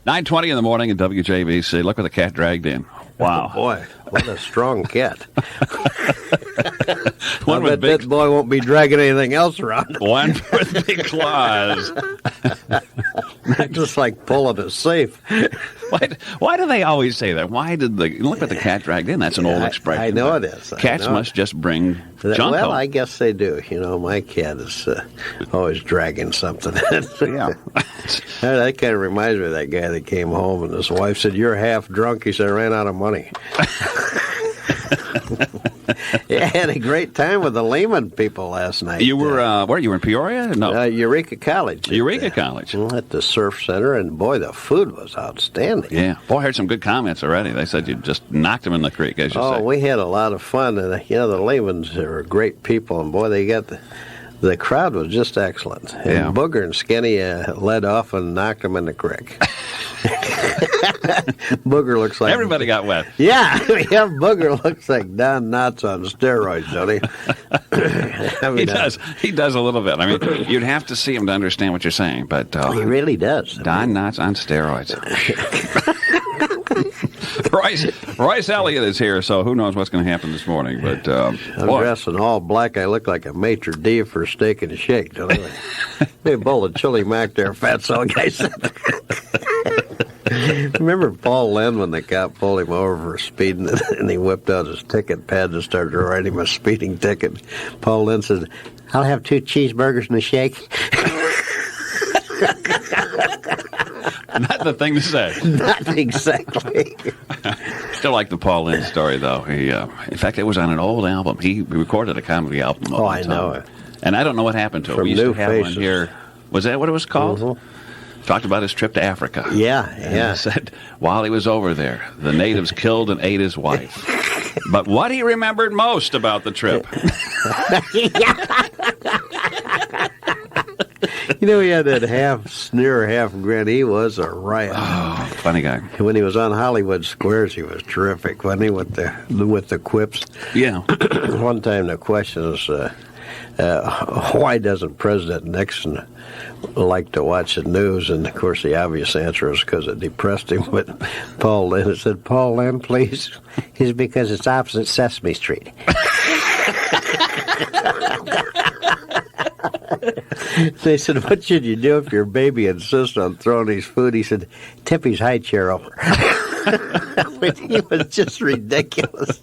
9:20 in the morning at WJBC. Look where the cat dragged in. Wow. Oh, boy, what a strong cat. One I with bet that boy won't be dragging anything else around. One with big claws. Just like pulling a safe. Why do they always say that? Why did look what the cat dragged in? That's an old expression. I know it is. Cats must just bring junk Well, home. I guess they do. You know, my cat is always dragging something. Yeah. That kind of reminds me of that guy that came home and his wife said, "You're half drunk." He said, "I ran out of money." Yeah, I had a great time with the Lehman people last night. You were where? You were in Peoria? No, Eureka College. Eureka College. At the Surf Center, and boy, the food was outstanding. Yeah, boy, I heard some good comments already. They said you just knocked them in the creek, as you say. Oh, we had a lot of fun, and the Lehmans are great people, and boy, they got the crowd was just excellent. And Yeah. Booger and Skinny led off and knocked them in the creek. Booger looks like Everybody got wet. Yeah, Booger looks like Don Knotts on steroids, don't he? I mean, He does. He does a little bit. I mean, you'd have to see him to understand what you're saying, but he really does. Don Knotts on steroids. Royce Elliott is here, so who knows what's going to happen this morning? But I'm dressed in all black. I look like a maitre d' for steak and shake, don't I? They bowl of chili mac there, fatso guy said. Remember Paul Lynn when the cop pulled him over for speeding and he whipped out his ticket pad and started to write him a speeding ticket? Paul Lynn said, "I'll have 2 cheeseburgers and a shake." Not the thing to say. Not exactly. Still like the Paul Lynn story, though. He, in fact, it was on an old album. He recorded a comedy album. Oh, I know it. And I don't know what happened to it. From We used New to have Faces. one here. Was that what it was called? Mm-hmm. Talked about his trip to Africa. Yeah, And yeah. he said while he was over there, the natives killed and ate his wife. But what he remembered most about the trip. You know, he had that half sneer, half grin. He was a riot. Oh, funny guy. When he was on Hollywood Squares, he was terrific, wasn't he, with the quips? Yeah. One time the question was, why doesn't President Nixon like to watch the news? And, of course, the obvious answer is because it depressed him. But Paul Lynn said, "Paul Lynn, please." He's because it's opposite Sesame Street. They said, "What should you do if your baby insists on throwing his food?" He said, "Tip his high chair over." He was just ridiculous.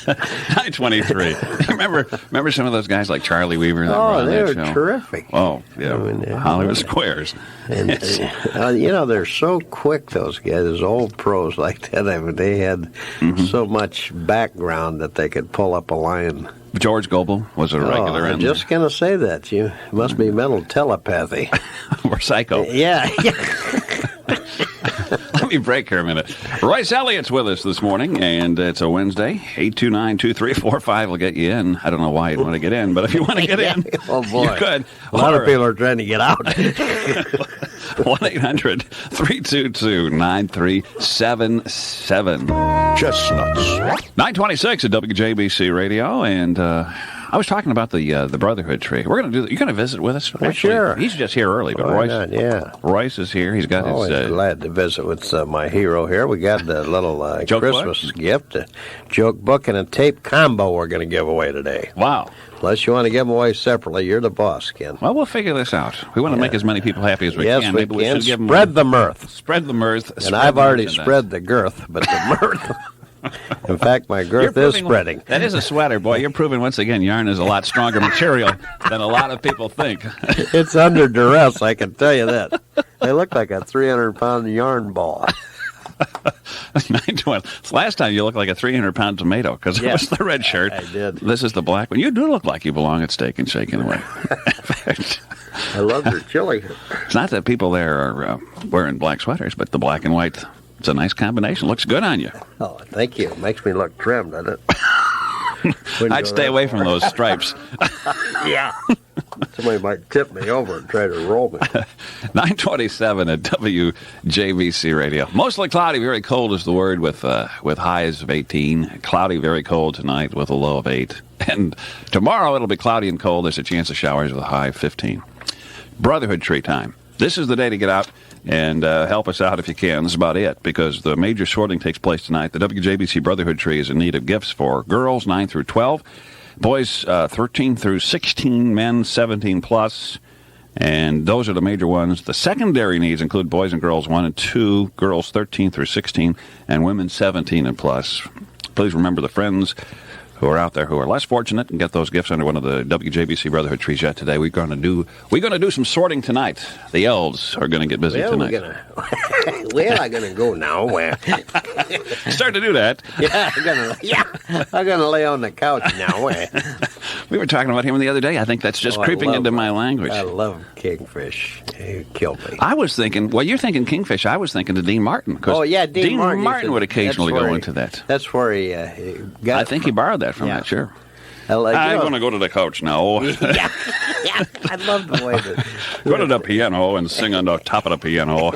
923. Remember some of those guys like Charlie Weaver? That were on They that were show? terrific. Oh, yeah. I mean, Hollywood Squares. And, they're so quick, those guys, those old pros like that. I mean, they had so much background that they could pull up a line. George Gobel was a regular. I'm just going to say that. You must be mental telepathy. Or psycho. Yeah. Let me break here a minute. Royce Elliott's with us this morning, and it's a Wednesday. 829-2345 will get you in. I don't know why you'd want to get in, but if you want to get in, Oh, boy. you could. A lot of people are trying to get out. 1-800-322-9377. Chestnuts. 926 at WJBC Radio, and I was talking about the Brotherhood tree. We're going to do. You're going to visit with us? Actually, sure. He's just here early, but Why not? Yeah. Royce is here. He's got Always his. glad to visit with my hero here. We got a little Joke Christmas gift, a joke book, and a tape combo we're going to give away today. Wow. Unless you want to give them away separately, you're the boss, Ken. Well, we'll figure this out. We want to make as many people happy as we Yes, can. we Maybe can. should give them Spread the mirth. Spread the mirth. And spread I've the already merchandise. spread the girth, but the mirth. In fact, my girth is proving- spreading. That is a sweater, boy. You're proving once again yarn is a lot stronger material than a lot of people think. It's under duress, I can tell you that. They look like a 300-pound yarn ball. 912. Last time you looked like a 300-pound tomato because it was the red shirt. I did. This is the black one. You do look like you belong at Steak and Shake in a way. In fact, I love your chili. it's not that people there are wearing black sweaters, but the black and white, it's a nice combination. Looks good on you. Oh, thank you. It makes me look trim, doesn't it? I'd stay away from those stripes. Yeah. Somebody might tip me over and try to roll me. 927 at WJBC Radio. Mostly cloudy, very cold is the word with highs of 18. Cloudy, very cold tonight with a low of 8. And tomorrow it'll be cloudy and cold. There's a chance of showers with a high of 15. Brotherhood tree time. this is the day to get out and help us out if you can. This is about it, because the major sorting takes place tonight. The WJBC Brotherhood Tree is in need of gifts for girls 9 through 12, boys 13 through 16, men 17 plus. And those are the major ones. The secondary needs include boys and girls 1 and 2, girls 13 through 16, and women 17 and plus. Please remember the friends who are out there who are less fortunate and get those gifts under one of the WJBC Brotherhood trees yet today. We're going to do some sorting tonight. The elves are going to get busy tonight. Where are going to go now? Where? Start to do that. I'm going to lay on the couch now. Where? We were talking about him the other day. I think that's just creeping into my language. I love kingfish. He killed me. I was thinking, well, you're thinking kingfish. I was thinking of Dean Martin. Oh, yeah, Dean Martin would occasionally go into that. That's where he got I think he borrowed that from that, sure. I'm going to go to the couch now. yeah, I love the way that... Go to the piano and sing on the top of the piano.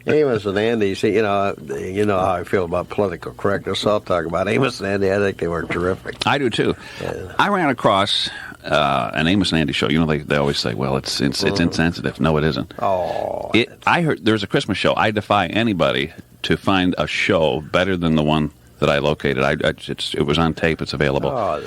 Amos and Andy, see, you know how I feel about political correctness. I'll talk about Amos and Andy. I think they were terrific. I do, too. Yeah. I ran across an Amos and Andy show. You know, they always say, well, it's insensitive. No, it isn't. Oh. I heard there's a Christmas show. I defy anybody to find a show better than the one that I located. It was on tape. It's available. Oh,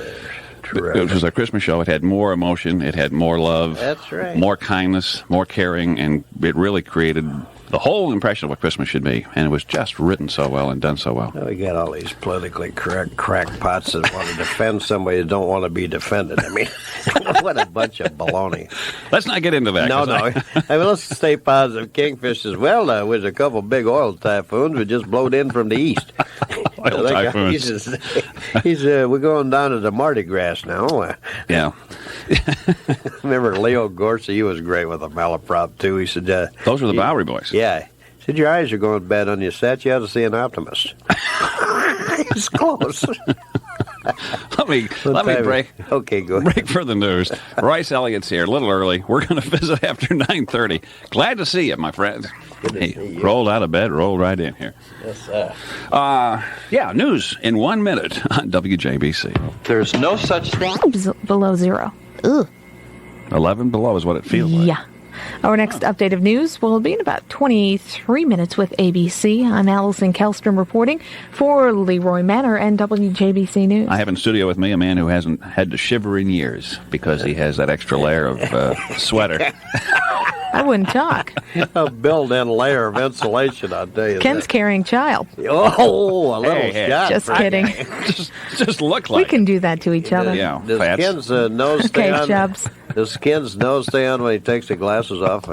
terrific. It was a Christmas show. It had more emotion. It had more love. That's right. More kindness, more caring, and it really created the whole impression of what Christmas should be. And it was just written so well and done so well. We got all these politically correct crackpots that want to defend somebody that don't want to be defended. I mean, what a bunch of baloney. Let's not get into that. No. I mean, let's stay positive. Kingfish says, well, there was a couple big oil typhoons that just blowed in from the east. Oil typhoons. He's we're going down to the Mardi Gras now. Yeah. Remember Leo Gorcey? He was great with the malaprop, too. He said... those were the Bowery Boys. Yeah. He said, your eyes are going bad on your set. You ought to see an optimist. It's close. Let me break. Okay, go ahead. Break for the news. Royce Elliott's here, a little early. We're going to visit after 9:30. Glad to see you, my friend. Hey, rolled out of bed, rolled right in here. Yes, sir. News in 1 minute on WJBC. There's no such thing below zero. Ugh. 11 below is what it feels like. Yeah. Our next update of news will be in about 23 minutes with ABC. I'm Allison Kellstrom reporting for Leroy Manor and WJBC News. I have in studio with me a man who hasn't had to shiver in years because he has that extra layer of sweater. I wouldn't talk. A built-in layer of insulation, I'll tell you. Ken's carrying child. Oh, a little Scott. Just kidding. just look like we can do that to each other. Yeah. Does Ken's nose stay on? Chubbs. Does Ken's nose stay on when he takes the glasses off?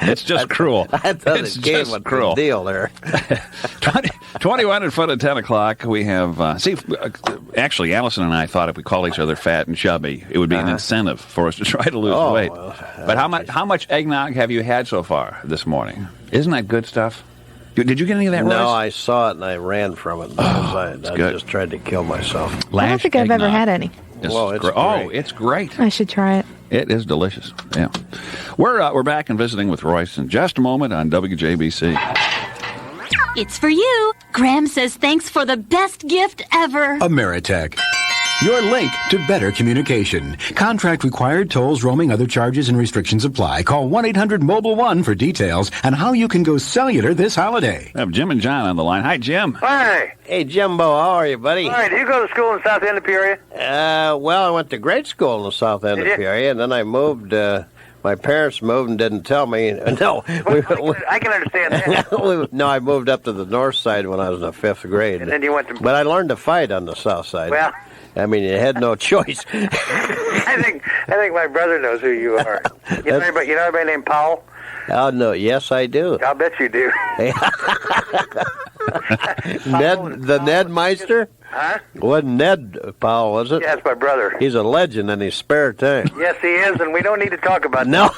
It's just cruel. I thought it's it came just with cruel. the deal there. 21 in front of 10 o'clock. We have, actually, Allison and I thought if we call each other fat and chubby, it would be an incentive for us to try to lose weight. Well, but how much eggnog have you had so far this morning? Isn't that good stuff? Did you get any of that, Royce? No, I saw it and I ran from it because I just tried to kill myself. I don't think I've ever had any. Well, it's great. Oh, it's great. I should try it. It is delicious. Yeah. We're back and visiting with Royce in just a moment on WJBC. It's for you. Graham says thanks for the best gift ever. Ameritech. Your link to better communication. Contract required, tolls, roaming, other charges and restrictions apply. Call 1-800-MOBILE-1 for details on how you can go cellular this holiday. I have Jim and John on the line. Hi, Jim. Hi. Hey, Jimbo, how are you, buddy? All right, do you go to school in South End of Peoria? Well, I went to grade school in the South End of Peoria, and then I moved. My parents moved and didn't tell me. No, I can understand that. No, I moved up to the north side when I was in the 5th grade. And then you went to... But I learned to fight on the south side. Well... I mean, you had no choice. I think my brother knows who you are. You know anybody named Powell? Oh, no. Yes, I do. I'll bet you do. Ned Meister? Huh? Wasn't Ned Powell, was it? Yeah, it's my brother. He's a legend in his spare time. Yes, he is, and we don't need to talk about that. No.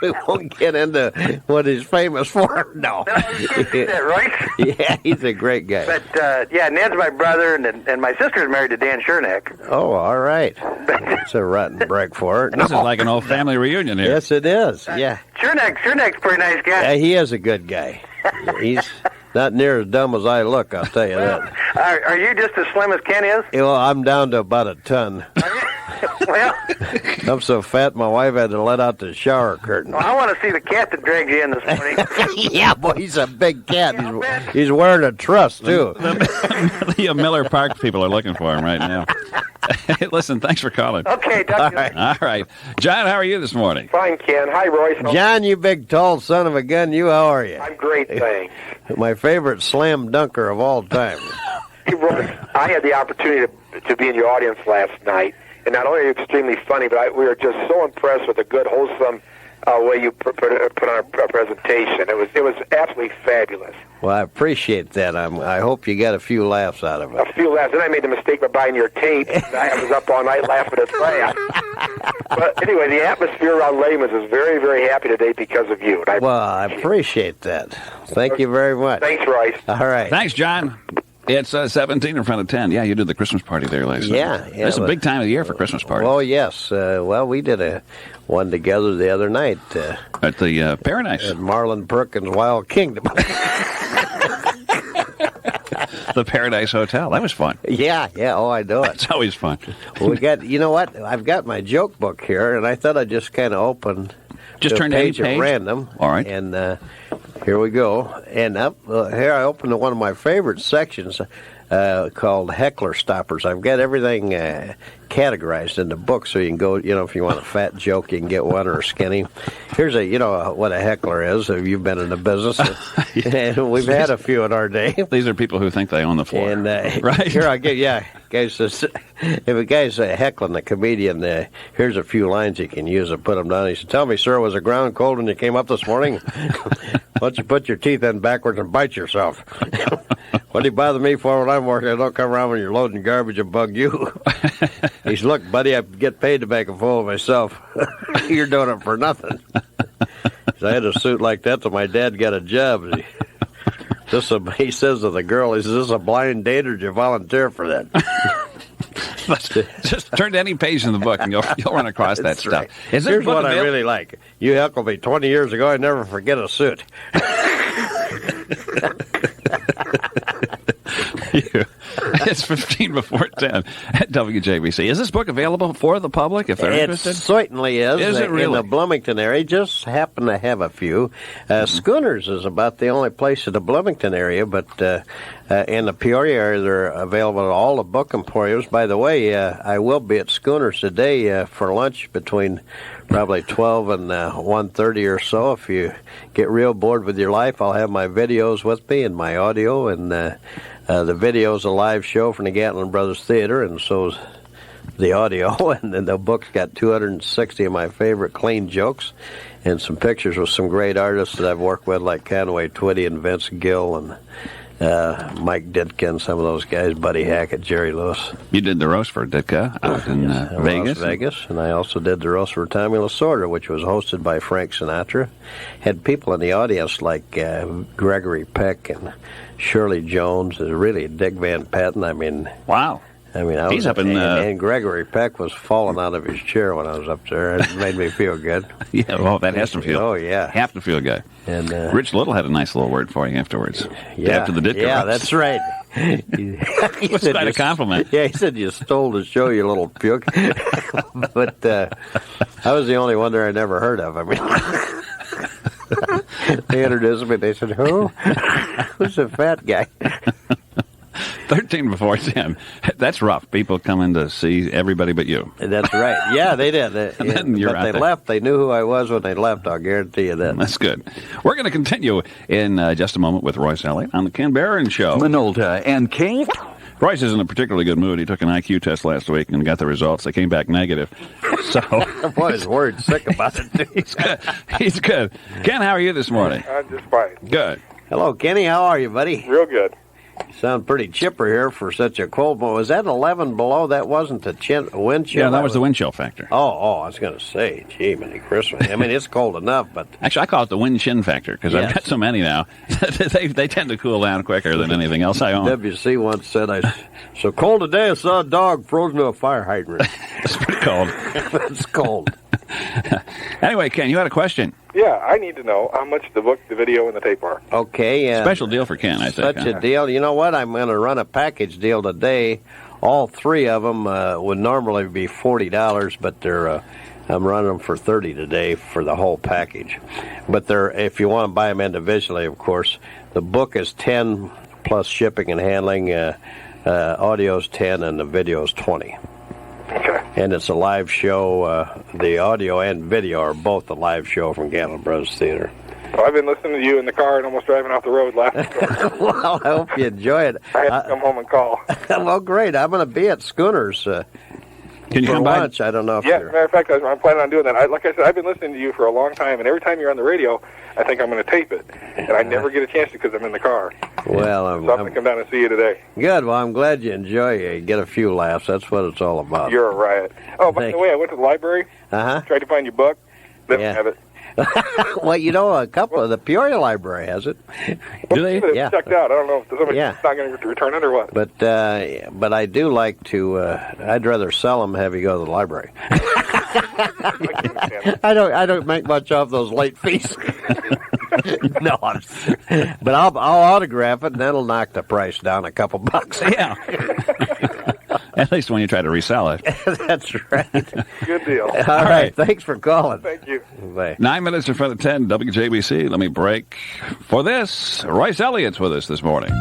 We won't get into what he's famous for. No. Is that right? Yeah, he's a great guy. But, Ned's my brother, and my sister's married to Dan Chernak. Oh, all right. It's a rotten break for her. This is like an old family reunion here. Yes, it is. Yeah. Chernak's a pretty nice guy. Yeah, he is a good guy. He's not near as dumb as I look, I'll tell you that. Are you just as slim as Ken is? Well, I'm down to about a ton. Well, I'm so fat, my wife had to let out the shower curtain. I want to see the cat that dragged you in this morning. Yeah, boy, he's a big cat. He's wearing a truss, too. The Miller Park people are looking for him right now. Hey, listen, thanks for calling. Okay, talk to you later. All right. John, how are you this morning? Fine, Ken. Hi, Royce. John, you big, tall son of a gun, how are you? I'm great, thanks. My favorite slam dunker of all time. Hey, Royce, I had the opportunity to be in your audience last night, and not only are you extremely funny, but we were just so impressed with the good, wholesome way you put on a presentation. It was absolutely fabulous. Well, I appreciate that. I hope you got a few laughs out of it. A few laughs. Then I made the mistake of buying your tape. I was up all night laughing at that. But anyway, the atmosphere around Layman's is very, very happy today because of you. And I appreciate that. Thank you very much. Thanks, Royce. All right. Thanks, John. It's 17 in front of 10. Yeah, you did the Christmas party there last night. Yeah. It's a big time of the year for Christmas parties. Oh, yes. We did one together the other night. At the Paradise. At Marlon Perkins' Wild Kingdom. The Paradise Hotel. That was fun. Yeah. Oh, I know it. It's always fun. You know what? I've got my joke book here, and I thought I'd just kind of open Just turn a to any page at page? random. All right. And here we go. And here I open to one of my favorite sections called Heckler Stoppers. I've got everything categorized in the book, so you can go, if you want a fat joke, you can get one, or a skinny. Here's what a heckler is. You've been in the business. And we've had a few in our day. These are people who think they own the floor. And right? Here I get, guys says, if a guy's heckling a comedian, here's a few lines he can use to put him down. He said, "Tell me, sir, was the ground cold when you came up this morning? Why don't you put your teeth in backwards and bite yourself? What do you bother me for when I'm working? I don't come around when you're loading garbage and bug you." He said, "Look, buddy, I get paid to make a fool of myself. You're doing it for nothing." So I had a suit like that till my dad got a job. He says to the girl, "Is this a blind date, or did you volunteer for that?" Just turn to any page in the book and you'll run across that stuff. Right. Is Here's what I really like. You heckled me 20 years ago. I never forget a suit. It's 15 before 10 at WJBC. Is this book available for the public if they're interested? It certainly is. Is it really? In the Bloomington area. Just happen to have a few. Schooners is about the only place in the Bloomington area, but in the Peoria area, they're available at all the book emporiums. By the way, I will be at Schooners today for lunch between probably 12 and 1:30 or so. If you get real bored with your life, I'll have my videos with me and my audio, and the video's a live show from the Gatlin Brothers Theater, and so's the audio. And then the book's got 260 of my favorite clean jokes and some pictures with some great artists that I've worked with, like Conway Twitty and Vince Gill and Mike Ditka, some of those guys, Buddy Hackett, Jerry Lewis. You did the roast for Ditka out in Vegas. Las Vegas, and I also did the roast for Tommy Lasorda, which was hosted by Frank Sinatra. Had people in the audience like Gregory Peck and Shirley Jones, really Dick Van Patten. Wow. He's up in... and Gregory Peck was falling out of his chair when I was up there. It made me feel good. Yeah, well, that has to feel... Oh, yeah. Have to feel good. And Rich Little had a nice little word for you afterwards. Yeah. After the Ditka Yeah, roast. that's right. It was quite a compliment. Yeah, he said you stole the show, you little puke. But I was the only one there I never heard of. They introduced me. They said, "Who? Who's the fat guy?" 13 before 10. That's rough. People come in to see everybody but you. That's right. Yeah, they did. Then you're but out they there. left. They knew who I was when they left. I'll guarantee you that. That's good. We're going to continue in just a moment with Royce Elliott on the Ken Behrens Show. Minolta and Kate. Royce is in a particularly good mood. He took an IQ test last week and got the results. They came back negative. So Boy, his word's sick about it. he's good. He's good. Ken, how are you this morning? I'm just fine. Good. Hello, Kenny. How are you, buddy? Real good. You sound pretty chipper here for such a cold one. Was that 11 below? That wasn't the wind chill? Yeah, that was the wind chill factor. Oh, I was going to say, gee, Merry Christmas. It's cold enough, but... Actually, I call it the wind chin factor because Yes. I've got so many now. they tend to cool down quicker than anything else I own. WC once said, "So cold today, I saw a dog frozen to a fire hydrant." It's pretty cold. It's cold. Anyway, Ken, you had a question. Yeah, I need to know how much the book, the video, and the tape are. Okay. Special deal for Ken, I think. Such a deal. You know what? I'm going to run a package deal today all three of them would normally be $40, but they're I'm running them for $30 today for the whole package. But if you want to buy them individually, of course, the book is $10 plus shipping and handling. Audio's $10 and the video's $20. Okay. And it's a live show. The audio and video are both a live show from Gatlin Brothers Theater. Well, I've been listening to you in the car and almost driving off the road laughing. Well, I hope you enjoy it. I had to come home and call. Well, great. I'm going to be at Schooners Can you for come by? lunch. I don't know if Yeah, as a you're... matter of fact, I'm planning on doing that. Like I said, I've been listening to you for a long time, and every time you're on the radio, I think I'm going to tape it. And I never get a chance to because I'm in the car. Well, So I'm going to come down and see you today. good. Well, I'm glad you enjoy it. You get a few laughs. That's what it's all about. You're a riot. Oh, by the way, I went to the library, Uh-huh. tried to find your book. Didn't Yeah. have it. Well, you know, a couple of the Peoria Library has it. Do they? It's Yeah. checked out. I don't know if somebody's Yeah. not going to return it or what. But I do like to. I'd rather sell them, have you go to the library. I don't make much off those late fees. No, but I'll autograph it, and that'll knock the price down a couple bucks. Yeah. At least when you try to resell it. That's right. Good deal. All right. Thanks for calling. Thank you. Bye. 9 minutes in front of 10, WJBC. Let me break for this. Royce Elliott's with us this morning.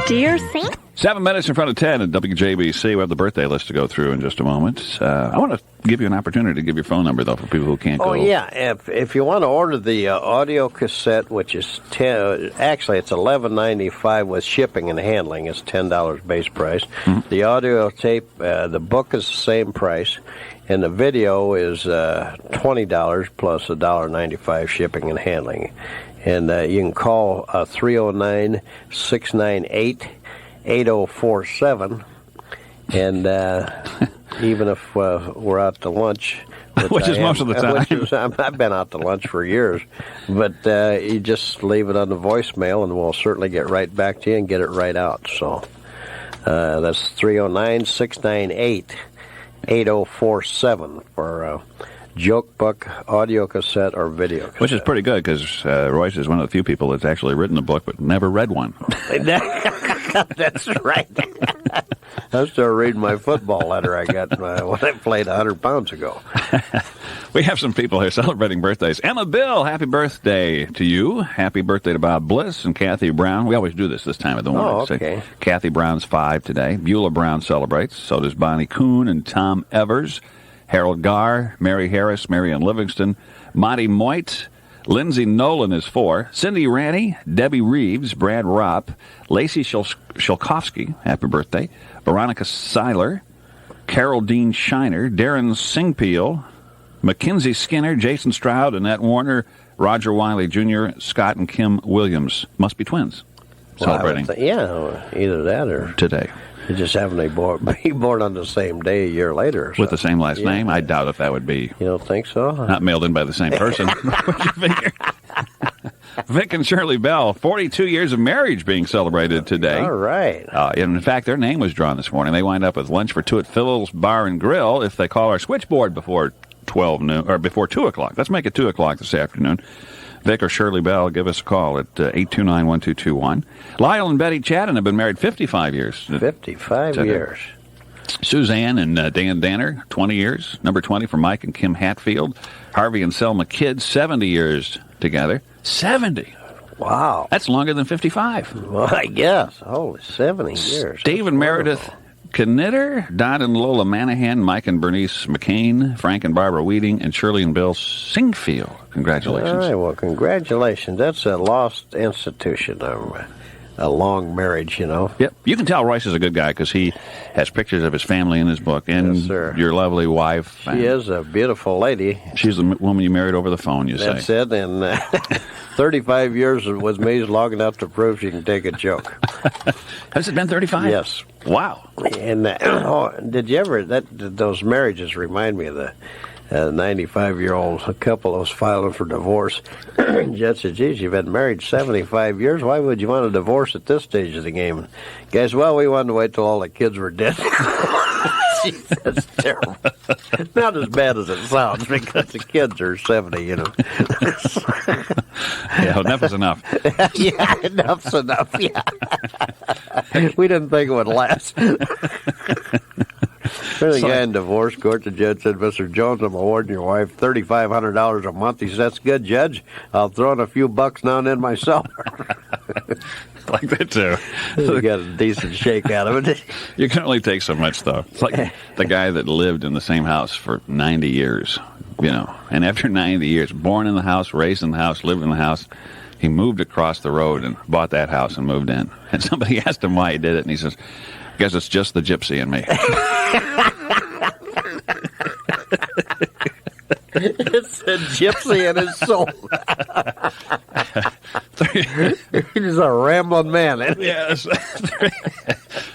Dear Saint. 7 minutes in front of 10 at WJBC. We have the birthday list to go through in just a moment. I want to give you an opportunity to give your phone number, though, for people who can't go. Oh, yeah. If you want to order the audio cassette, which is actually it's $11.95 with shipping and handling. It's $10 base price. Mm-hmm. The audio tape, the book is the same price, and the video is $20 plus $1.95 shipping and handling. And you can call 309-698-8047. And even if we're out to lunch, Which is most of the time. I've been out to lunch for years, but you just leave it on the voicemail, and we'll certainly get right back to you and get it right out. So that's 309-698-8047 for joke book, audio cassette, or video cassette. Which is pretty good, because Royce is one of the few people that's actually written a book but never read one. That's right. I'm still reading my football letter I got when I played 100 pounds ago. We have some people here celebrating birthdays. Emma Bill, happy birthday to you. Happy birthday to Bob Bliss and Kathy Brown. We always do this time of the morning. Oh, okay. So Kathy Brown's 5 today. Beulah Brown celebrates. So does Bonnie Kuhn and Tom Evers. Harold Garr, Mary Harris, Marion Livingston, Monty Moit, Lindsay Nolan is 4, Cindy Ranney, Debbie Reeves, Brad Ropp, Lacey Shulkovsky, happy birthday, Veronica Seiler, Carol Dean Shiner, Darren Singpeel, Mackenzie Skinner, Jason Stroud, Annette Warner, Roger Wiley Jr., Scott and Kim Williams. Must be twins celebrating. Either that or today. you just happen to be born on the same day a year later. Or With the same last Yeah. name? I doubt if that would be You don't think so? not mailed in by the same person. What you figure? Vic and Shirley Bell, 42 years of marriage being celebrated today. All right. And in fact, their name was drawn this morning. They wind up with lunch for 2 at Phil's Bar and Grill if they call our switchboard before 12 noon or before 2 o'clock. Let's make it 2 o'clock this afternoon. Vic or Shirley Bell, give us a call at 829-1221. Lyle and Betty Chadden have been married 55 years. 55 Today. years. Suzanne and Dan Danner, 20 years. Number 20 for Mike and Kim Hatfield. Harvey and Selma Kidd, 70 years together. 70. Wow. That's longer than 55. Well, I guess. Holy, 70 years. Steve and Meredith Knitter, Don and Lola Manahan, Mike and Bernice McCain, Frank and Barbara Weeding, and Shirley and Bill Singfield. Congratulations. All right, well, congratulations. That's a lost institution, a long marriage, you know. Yep. You can tell Royce is a good guy because he has pictures of his family in his book. And Yes, sir. your lovely wife. She is a beautiful lady. She's the woman you married over the phone, you That's say. it, and 35 years with me is long enough to prove she can take a joke. Has it been 35? Yes. Wow. And did you ever, those marriages remind me of the 95-year-old couple that was filing for divorce. Judge said, geez, you've been married 75 years. Why would you want a divorce at this stage of the game? Guys, well, we wanted to wait till all the kids were dead. Jeez, that's terrible. Not as bad as it sounds because the kids are 70, you know. Yeah, enough is enough. Yeah, enough's enough, yeah. We didn't think it would last. There's a guy in divorce court. The judge said, Mr. Jones, I'm awarding your wife $3,500 a month. He said, that's good, Judge. I'll throw in a few bucks now and then myself. Like that, too. We got a decent shake out of it. You can only take so much, though. It's like the guy that lived in the same house for 90 years, and after 90 years, born in the house, raised in the house, lived in the house, he moved across the road and bought that house and moved in. And somebody asked him why he did it, and he says, I guess it's just the gypsy in me. It's a gypsy in his soul. He's a rambling man. Yes.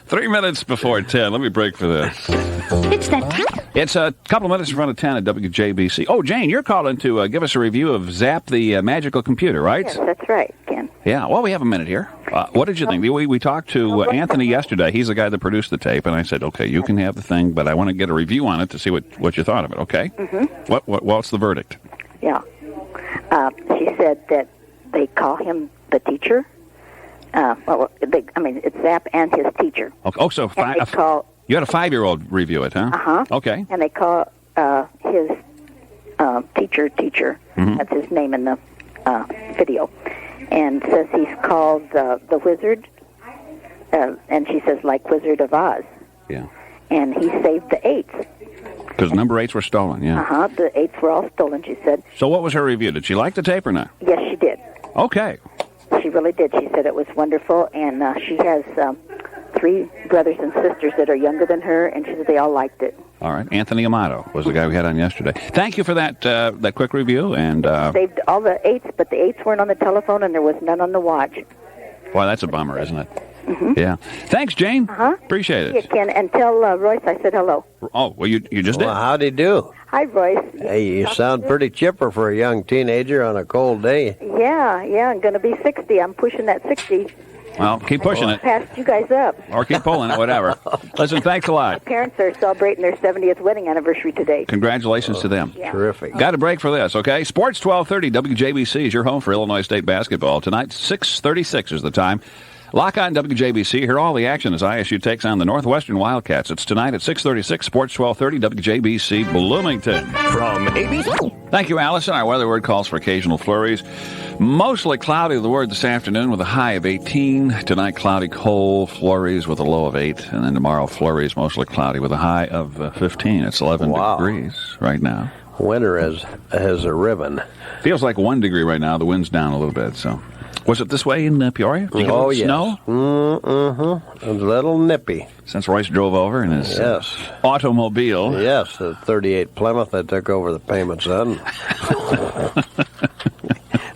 3 minutes before 10. Let me break for this. It's that time. It's a couple of minutes in front of 10 at WJBC. Oh, Jane, you're calling to give us a review of Zap the Magical Computer, right? Yes, that's right, Ken. Yeah, well, we have a minute here. What did you think? We talked to Anthony yesterday. He's the guy that produced the tape, and I said, okay, you can have the thing, but I want to get a review on it to see what you thought of it, okay? Mm-hmm. What's the verdict? Yeah. She said that they call him the teacher. It's Zap and his teacher. Okay. Oh, so you had a 5-year-old review it, huh? Uh-huh. Okay. And they call his teacher. Mm-hmm. That's his name in the video. And says he's called the Wizard, and she says, like Wizard of Oz. Yeah. And he saved the 8s. Because number 8s were stolen, yeah. Uh-huh, the 8s were all stolen, she said. So what was her review? Did she like the tape or not? Yes, she did. Okay. She really did. She said it was wonderful, and she has 3 brothers and sisters that are younger than her, and she said they all liked it. All right. Anthony Amato was the guy we had on yesterday. Thank you for that quick review. And saved all the 8s, but the 8s weren't on the telephone, and there was none on the watch. Well, that's a bummer, isn't it? Mm-hmm. Yeah. Thanks, Jane. Uh-huh. Appreciate it. Yeah, Ken, and tell Royce I said hello. Oh, well, you just did. Well, how'd he do? Hi, Royce. Hey, you sound pretty chipper for a young teenager on a cold day. Yeah, I'm going to be 60. I'm pushing that 60. Well, keep pushing it. Passed you guys up. Or keep pulling it, whatever. Listen, thanks a lot. My parents are celebrating their 70th wedding anniversary today. Congratulations to them. Yeah. Terrific. Got a break for this, okay? Sports 1230, WJBC is your home for Illinois State basketball. Tonight, 6:36 is the time. Lock on WJBC. Hear all the action as ISU takes on the Northwestern Wildcats. It's tonight at 6:36, Sports 1230, WJBC, Bloomington. From ABC. Thank you, Allison. Our weather word calls for occasional flurries. Mostly cloudy, the word this afternoon, with a high of 18. Tonight, cloudy, cold, flurries with a low of 8. And then tomorrow, flurries, mostly cloudy, with a high of 15. It's 11 degrees right now. Winter has a ribbon. Feels like 1 degree right now. The wind's down a little bit, so... Was it this way in Peoria? Did you get a little yes. snow? Mm-hmm. A little nippy. Since Royce drove over in his automobile. Yes, the 38 Plymouth I took over the payments on.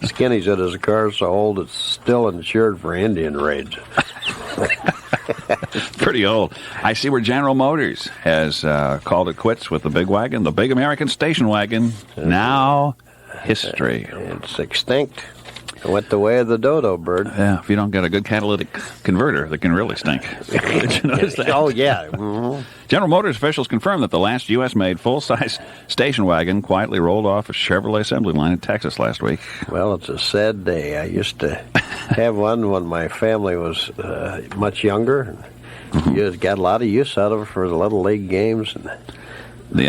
Skinny said his car's so old it's still insured for Indian raids. Pretty old. I see where General Motors has called it quits with the big wagon, the big American station wagon. Now history. It's extinct. It went the way of the dodo bird. Yeah, if you don't get a good catalytic converter, that can really stink. Did you notice that? Oh, yeah. Mm-hmm. General Motors officials confirmed that the last U.S.-made full-size station wagon quietly rolled off a Chevrolet assembly line in Texas last week. Well, it's a sad day. I used to have one when my family was much younger. Mm-hmm. You got a lot of use out of it for the Little League games and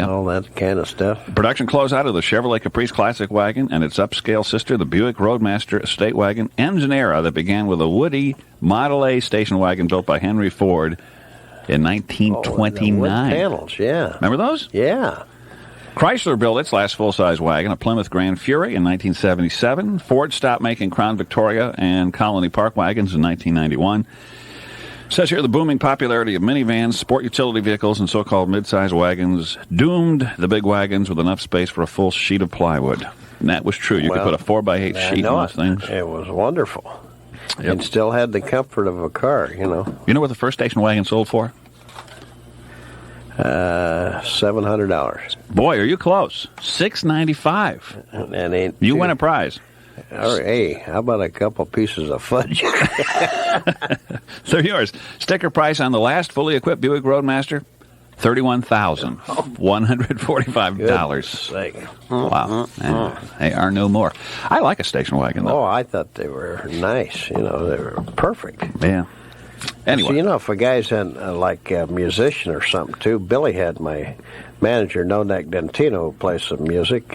all that kind of stuff. Production closeout of the Chevrolet Caprice Classic wagon and its upscale sister, the Buick Roadmaster Estate wagon, ends an era that began with a Woody Model A station wagon built by Henry Ford in 1929. Wood panels, yeah. Remember those? Yeah. Chrysler built its last full-size wagon, a Plymouth Grand Fury, in 1977. Ford stopped making Crown Victoria and Colony Park wagons in 1991. Says here the booming popularity of minivans, sport utility vehicles, and so-called mid-size wagons doomed the big wagons with enough space for a full sheet of plywood. And that was true. You could put a 4x8 sheet on those things. It was wonderful. Yep. And still had the comfort of a car, You know what the first station wagon sold for? $700. Boy, are you close. $695. And you win a prize. Hey, how about a couple pieces of fudge? They're yours. Sticker price on the last fully equipped Buick Roadmaster, $31,145. Wow. And they are no more. I like a station wagon, though. Oh, I thought they were nice. They were perfect. Yeah. Anyway. So, you know, if a guy's in, like a musician or something, too, Billy had my manager, No Neck Dentino, who plays some music,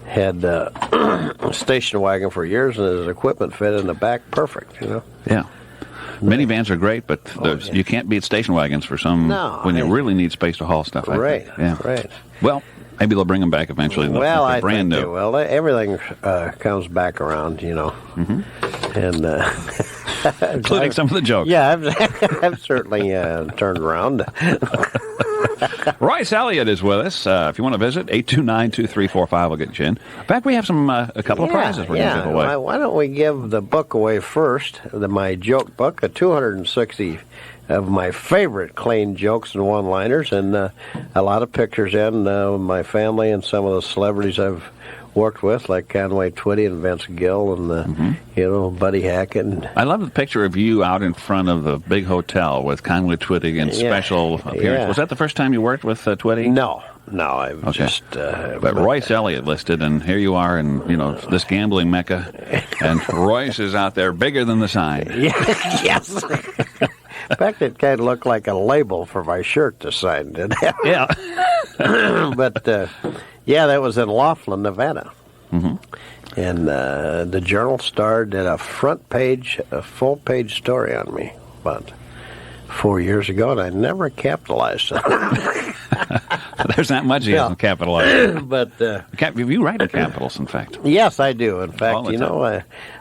had a station wagon for years, and his equipment fit in the back perfect, you know. Yeah. Minivans are great, but you can't beat station wagons for some when you really need space to haul stuff. Right. Yeah. Right. Well, maybe they'll bring them back eventually. Well, I brand think new. they will. Everything comes back around, you know. And including some of the jokes. Yeah, I've certainly turned around. Royce Elliott is with us. If you want to visit, 829-2345 will get you in. In fact, we have a couple of prizes we're going to give away. Why don't we give the book away first, my joke book, 260 of my favorite clean jokes and one-liners, and a lot of pictures in my family and some of the celebrities I've worked with, like Conway Twitty and Vince Gill and, Buddy Hackett. And, I love the picture of you out in front of the big hotel with Conway Twitty and special appearance. Yeah. Was that the first time you worked with Twitty? No, I've just... but Royce Elliott listed, and here you are in, this gambling mecca, and Royce is out there bigger than the sign. Yes. In fact, it kind of looked like a label for my shirt to sign, didn't it? Yeah. But, that was in Laughlin, Nevada. And the Journal Star did a full-page story on me about 4 years ago, and I never capitalized it. There's not much you haven't capitalized. But you write in capitals, in fact. Yes, I do. In fact,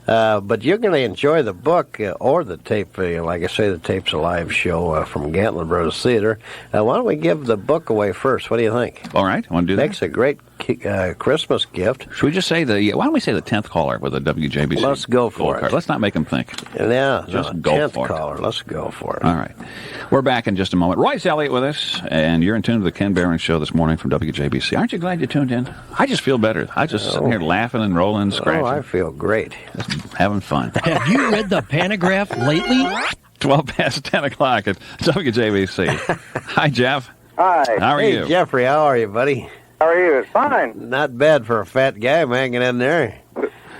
but you're going to enjoy the book or the tape. Like I say, the tape's a live show from Gantlin Brothers Theater. Why don't we give the book away first? What do you think? All right, want to do that? Makes a great Christmas gift. Should we just say why don't we say the 10th caller with a WJBC? Let's go for it. Card. Let's not make them think. Yeah, just go 10th for caller. it. Let's go for it. All right. We're back in just a moment. Royce Elliott with us, and you're in tune to the Ken Behrens Show this morning from WJBC. Aren't you glad you tuned in? I just feel better. I just sitting here laughing and rolling and scratching. Oh, I feel great. Just having fun. Have you read the Panagraph lately? 12 past 10 o'clock at WJBC. Hi, Jeff. Hi. How are you? Hey, Jeffrey, how are you, buddy? How are you? Fine. Not bad for a fat guy hanging in there.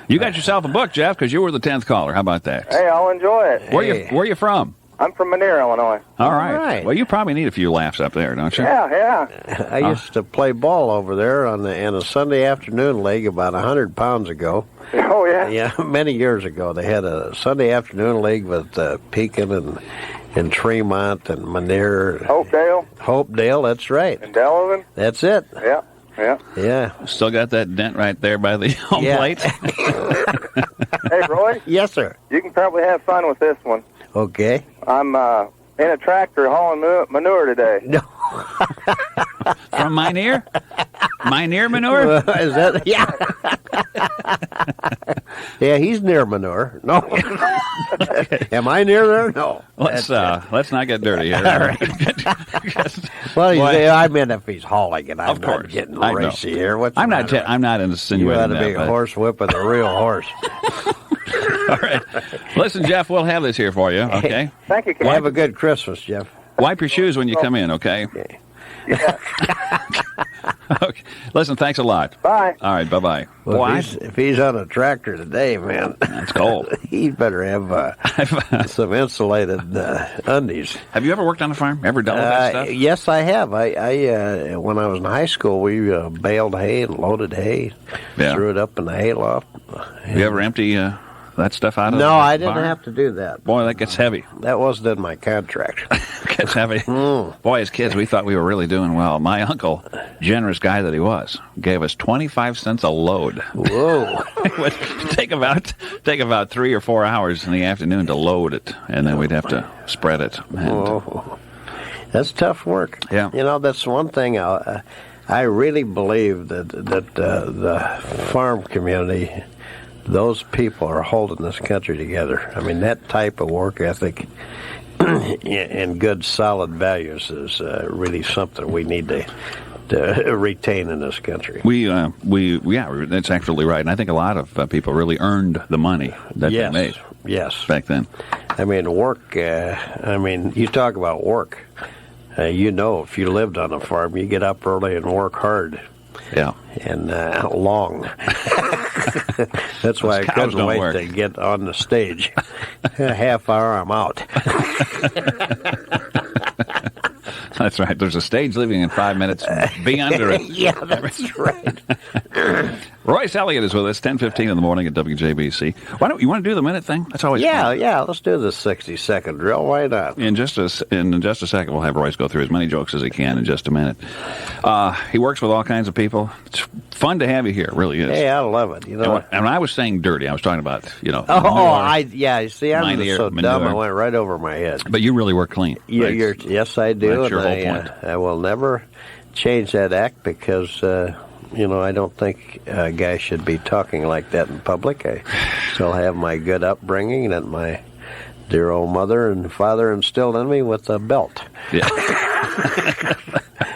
You got yourself a book, Jeff, because you were the 10th caller. How about that? Hey, I'll enjoy it. Where you from? I'm from Manere, Illinois. All right. Well, you probably need a few laughs up there, don't you? Yeah. I used to play ball over there in a Sunday afternoon league about 100 pounds ago. Oh, yeah? Yeah, many years ago. They had a Sunday afternoon league with Pekin and Tremont and Manere. Hopedale, that's right. And Delavan? That's it. Yeah. Still got that dent right there by the home plate. Hey, Roy? Yes, sir. You can probably have fun with this one. Okay. I'm in a tractor hauling manure today. No. From Minear? Minear manure? Is that? Yeah. Yeah, he's near manure. No. Am I near there? No. Let's not get dirty here. All right. I meant if he's hauling it. I'm not getting racy here. I'm not insinuating you ought to that. be a horse whip with a real horse. All right. Listen, Jeff, we'll have this here for you, okay? Thank you, Ken. Have a good Christmas, Jeff. Wipe your shoes when you come in, okay? Yeah. Okay. Listen, thanks a lot. Bye. All right, bye-bye. Well, if he's on a tractor today, man, it's cold. He better have some insulated undies. Have you ever worked on a farm? Ever done with that stuff? Yes, I have. I when I was in high school, we baled hay and loaded hay, threw it up in the hayloft. You ever empty that stuff out of the No, I didn't barn? have to do that. Boy, that gets heavy. That wasn't in my contract. Gets heavy. Boy, as kids, we thought we were really doing well. My uncle, generous guy that he was, gave us 25 cents a load. Whoa! It would take about 3 or 4 hours in the afternoon to load it, and then we'd have to spread it. Whoa. That's tough work. Yeah. That's one thing I really believe that the farm community, those people are holding this country together. I mean, that type of work ethic and good, solid values is really something we need to retain in this country. That's actually right. And I think a lot of people really earned the money that they made. Yes. Back then. I mean, work. You talk about work. If you lived on a farm, you get up early and work hard. Yeah. And long. That's why I Those cows couldn't don't wait work. to get on the stage. A half hour, I'm out. That's right. There's a stage leaving in 5 minutes. Be under it. Yeah, that's right. Royce Elliott is with us, 10:15 in the morning at WJBC. Why don't you want to do the minute thing? That's always fun. Yeah. Let's do the 60-second drill. Why not? In just a second, we'll have Royce go through as many jokes as he can in just a minute. He works with all kinds of people. It's fun to have you here. It really is. Hey, I love it. You know. And when I was saying dirty, I was talking about, manure, You see, I'm manure, just so dumb. manure. I went right over my head. But you really work clean. Yeah, right? yes, I do. That's your whole and point. I will never change that act because, I don't think a guy should be talking like that in public. I still have my good upbringing that my dear old mother and father instilled in me with a belt. Yeah.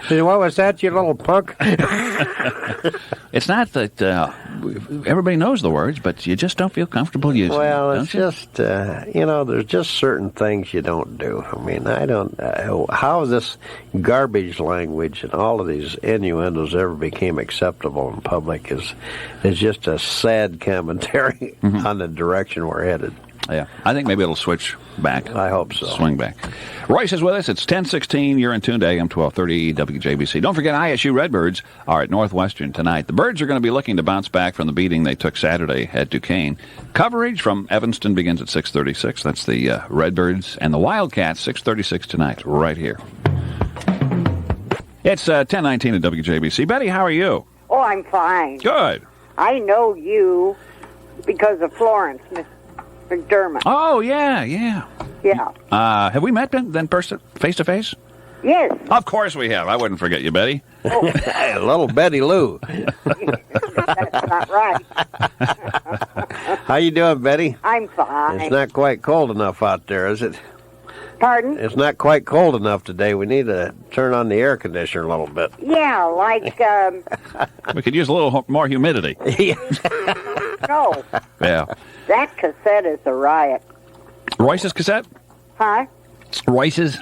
What was that, you little punk? It's not that everybody knows the words, but you just don't feel comfortable using Well, them. it's just, there's just certain things you don't do. I mean, how this garbage language and all of these innuendos ever became acceptable in public is just a sad commentary on the direction we're headed. Yeah, I think maybe it'll switch back. I hope so. Swing back. Royce is with us. It's 10:16. You're in tune to AM 1230 WJBC. Don't forget, ISU Redbirds are at Northwestern tonight. The Birds are going to be looking to bounce back from the beating they took Saturday at Duquesne. Coverage from Evanston begins at 6:36. That's the Redbirds and the Wildcats, 6:36 tonight, right here. It's 10:19 at WJBC. Betty, how are you? Oh, I'm fine. Good. I know you because of Florence, Miss McDermott. Oh, yeah. Yeah. Have we met then person face to face? Yes. Of course we have. I wouldn't forget you, Betty. Oh. Hey, little Betty Lou. That's not right. How you doing, Betty? I'm fine. It's not quite cold enough out there, is it? Pardon? It's not quite cold enough today. We need to turn on the air conditioner a little bit. Yeah, like, We could use a little more humidity. no. Yeah. That cassette is a riot. Royce's cassette? Huh? Royce's?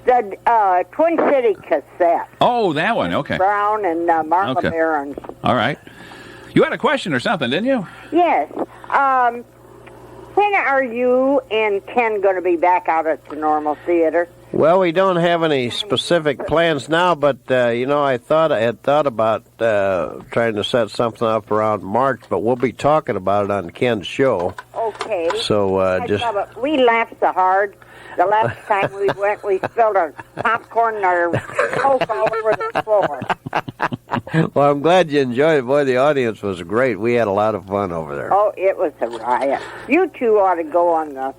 The Twin City cassette. Oh, that one. Okay. Brown and Martha Okay. Behrens. All right. You had a question or something, didn't you? Yes. When are you and Ken going to be back out at the Normal Theater? Well, we don't have any specific plans now, but I had thought about trying to set something up around March, but we'll be talking about it on Ken's show. Okay. So we laughed so hard. The last time we went, we spilled our popcorn and our Coke all over the floor. Well, I'm glad you enjoyed it. Boy, the audience was great. We had a lot of fun over there. Oh, it was a riot. You two ought to go on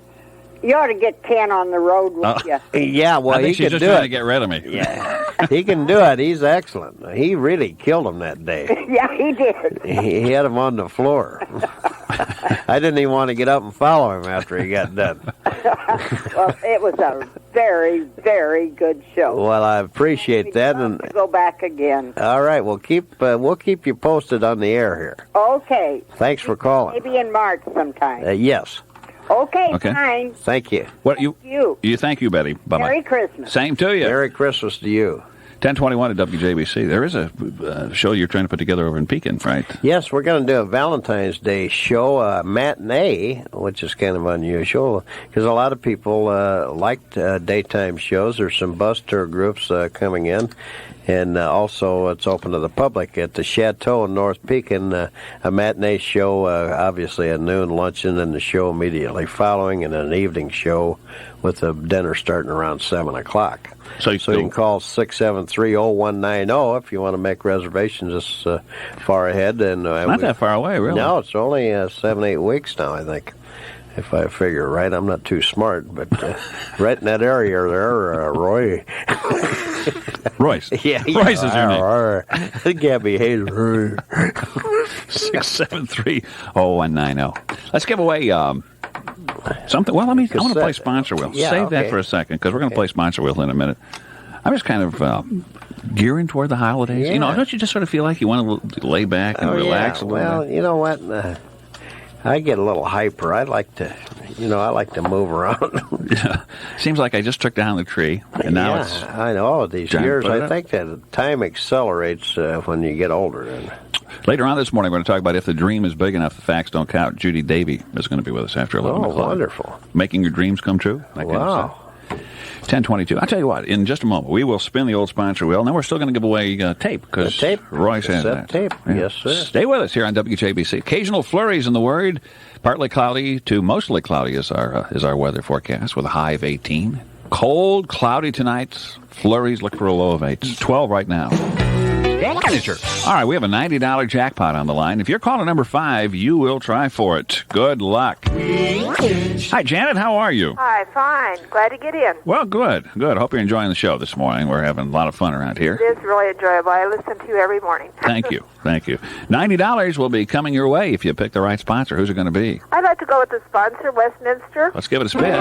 you ought to get Ken on the road with you. Yeah, well, I think he she's can just do trying it. to get rid of me. Yeah, he can do it. He's excellent. He really killed him that day. Yeah, he did. He had him on the floor. I didn't even want to get up and follow him after he got done. Well, it was a very, very good show. Well, I appreciate that, and Go back again. all right, we'll keep you posted on the air here. Okay. Thanks for calling. Maybe in March sometime. Yes. Okay, Okay. fine. Thank you. What you thank you, Betty. Bye-bye. Merry Christmas. Same to you. Merry Christmas to you. 10:21 at WJBC. There is a show you're trying to put together over in Pekin, right? Yes, we're going to do a Valentine's Day show, matinee, which is kind of unusual because a lot of people liked daytime shows. There's some bus tour groups coming in, and also it's open to the public at the Chateau in North Pekin. A matinee show, obviously a noon luncheon, and the show immediately following, and an evening show with a dinner starting around 7 o'clock. So you can call 673-0190 if you want to make reservations this far ahead. And not that far away, really. No, it's only 7-8 weeks now, I think, if I figure right. I'm not too smart, but right in that area there, Roy. Royce. Yeah, Royce is your name. Gabby Hayes. 673-0190. Let's give away something. Well, I want to play Sponsor Wheel. Yeah, Save that okay. for a second, because we're going to play Sponsor Wheel in a minute. I'm just kind of gearing toward the holidays. Yeah. You know, don't you just sort of feel like you want to lay back and relax a little Well, bit? you know what? I get a little hyper. I like to, I like to move around. Yeah. Seems like I just took down the tree, and now it's... I know. All of these years, I think that time accelerates when you get older. And later on this morning, we're going to talk about if the dream is big enough, the facts don't count. Judy Davey is going to be with us after 11 o'clock. Oh, wonderful. Making your dreams come true. Wow. 10:22. I'll tell you what, in just a moment, we will spin the old sponsor wheel, and then we're still going to give away tape, because Royce has that. Tape, Yeah. yes, sir. Stay with us here on WJBC. Occasional flurries in the word. Partly cloudy to mostly cloudy is our weather forecast, with a high of 18. Cold, cloudy tonight. Flurries, look for a low of 8. It's 12 right now. All right, we have a $90 jackpot on the line. If you're calling number 5, you will try for it. Good luck. Hi, Janet. How are you? Hi, fine. Glad to get in. Well, good. Hope you're enjoying the show this morning. We're having a lot of fun around here. It is really enjoyable. I listen to you every morning. Thank you. $90 will be coming your way if you pick the right sponsor. Who's it going to be? I'd like to go with the sponsor, Westminster. Let's give it a spin.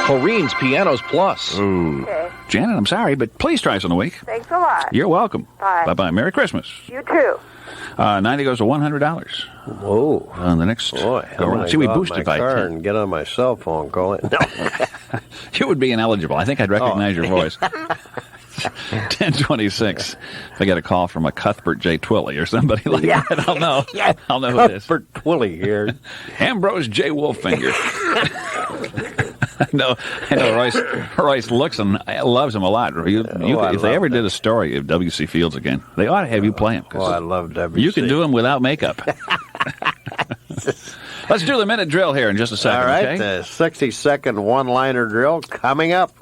Corrine's Pianos Plus. Ooh. Okay. Janet, I'm sorry, but please try us on the week. Thanks a lot. You're welcome. Bye. Bye-bye. Merry Christmas. You too. 90 goes to $100. Whoa. On the next Boy, I'm going see, to we go out boosted my by car 10. and get on my cell phone, call it. No. You would be ineligible. I think I'd recognize your voice. 10:26. If I get a call from a Cuthbert J. Twilley or somebody like that, I'll know. I'll know who it is. Cuthbert Twilley here. Ambrose J. Wolfinger. I know. Royce looks and loves him a lot. If they ever did a story of W.C. Fields again, they ought to have you play him. Oh, I love W.C. You can do him without makeup. Let's do the minute drill here in just a second. All right, okay? the 60-second one-liner drill coming up.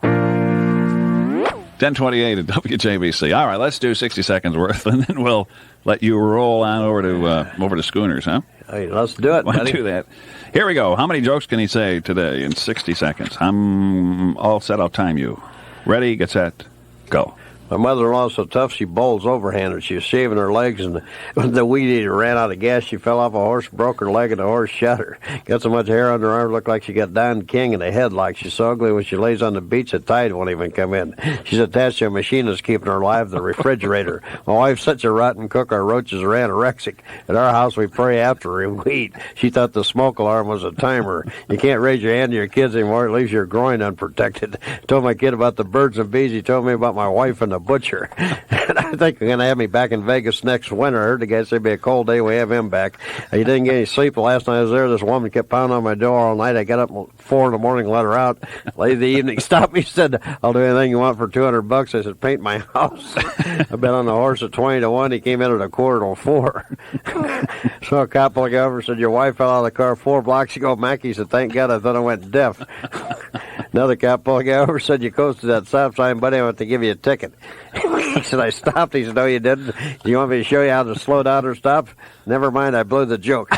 10:28 at WJBC. All right, let's do 60 seconds worth, and then we'll let you roll on over to Schooners, huh? Hey, let's do it, Let's buddy. do that. Here we go. How many jokes can he say today in 60 seconds? I'm all set. I'll time you. Ready, get set, go. My mother-in-law's so tough she bowls overhanded. She was shaving her legs, and when the weed eater ran out of gas, she fell off a horse, broke her leg, and the horse shot her. Got so much hair on her arm, looked like she got Don King in the head. Like she's so ugly when she lays on the beach, the tide won't even come in. She's attached to a machine that's keeping her alive, the refrigerator. My wife's such a rotten cook, our roaches are anorexic. At our house, we pray after her and we eat. She thought the smoke alarm was a timer. You can't raise your hand to your kids anymore. It leaves your groin unprotected. Told my kid about the birds and bees. He told me about my wife and the butcher. And I think they're going to have me back in Vegas next winter. I heard the guy say it'd be a cold day. We have him back. He didn't get any sleep. The last night I was there, this woman kept pounding on my door all night. I got up at 4 in the morning, let her out. Late in the evening, stopped me, said, "I'll do anything you want for $200. I said, "Paint my house." I've been on the horse at 20 to 1. He came in at a quarter to 4. So a cop looked over and said, "Your wife fell out of the car 4 blocks ago." Mackie said, "Thank God, I thought I went deaf." Another cop pulled over and said, "You coasted that stop sign, buddy. I want to give you a ticket." He said, "I stopped." He said, "No, you didn't. Do you want me to show you how to slow down or stop?" "Never mind, I blew the joke."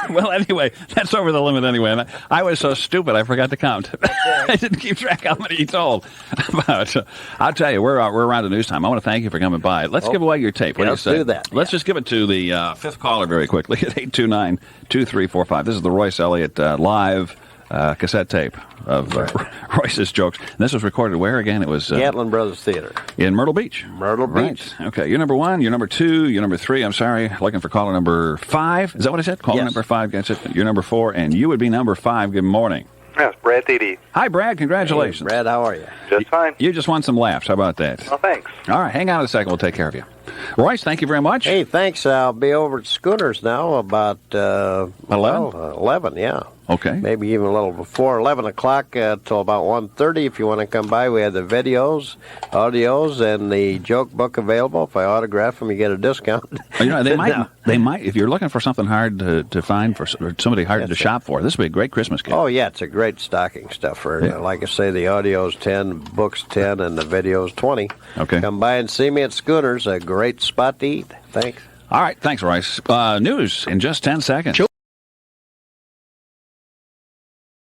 Well, anyway, that's over the limit anyway. And I was so stupid, I forgot to count. I didn't keep track how many he told. But I'll tell you, we're around the news time. I want to thank you for coming by. Let's give away your tape. What do you say? Let's do that. Let's just give it to the fifth caller very quickly at 829-2345. This is the Royce Elliott live cassette tape of Royce's jokes. And this was recorded where again? It was Gatlin Brothers Theater in Myrtle Beach. Myrtle Beach. Right. Okay, you're number 1, you're number 2, you're number 3. I'm sorry, looking for caller number 5. Is that what I said? Caller number 5. That's it. You're number 4, and you would be number 5. Good morning. Yes, Brad Dede. Hi, Brad. Congratulations. Hey, Brad, how are you? Just fine. You just won some laughs. How about that? Oh, thanks. All right, hang on a second. We'll take care of you. Royce, thank you very much. Hey, thanks. I'll be over at Schooners now about 11, yeah. Okay. Maybe even a little before 11 o'clock till about 1:30. If you want to come by, we have the videos, audios, and the joke book available. If I autograph them, you get a discount. You know, they might. If you're looking for something hard to find for or somebody hard to shop for, this would be a great Christmas gift. Oh yeah, it's a great stocking stuffer. Yeah. Like I say, the audio's 10, books 10, and the video's 20. Okay. Come by and see me at Schooners. A great spot to eat. Thanks. All right. Thanks, Royce. News in just 10 seconds.